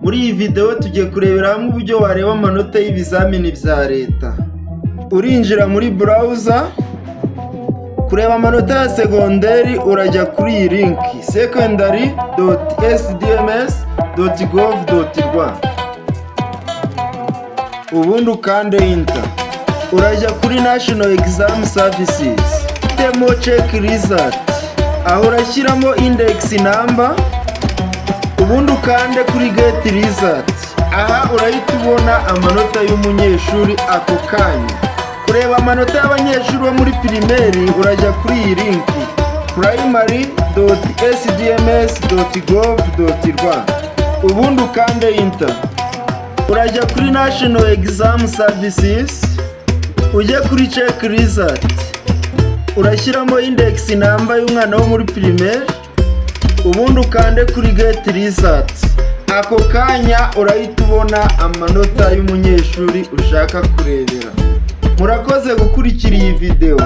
Muri iyi video tugiye kurebera hamwe uburyo wareba amanota y'ibizamini bya leta. Urinjira muri browser, kureba amanota ya segonderi urajya kuri iyi link secondary.sdms.gov.rw. ubundi ukande enter. Urajya kuri National Exam Services, temo check result, aho urashyiramo index number, ubundi ukande kuri get result. Aha urahita ubona amanota y'umunyeshuri ako kanya. Kureba amanota y'abanyeshuri bo muri primaire urajya kuri iyi link primary.sdms.gov.rw. ubundi ukande enter. Urajya kuri National Exam Services, ujye kuri check result, urashyiramo index number y'umwana wo muri primaire, ubundi ukande kuri get result. Ako kanya urahita ubona amanota y'umunyeshuri ushaka kurebera. Murakoze gukurikira iyi video.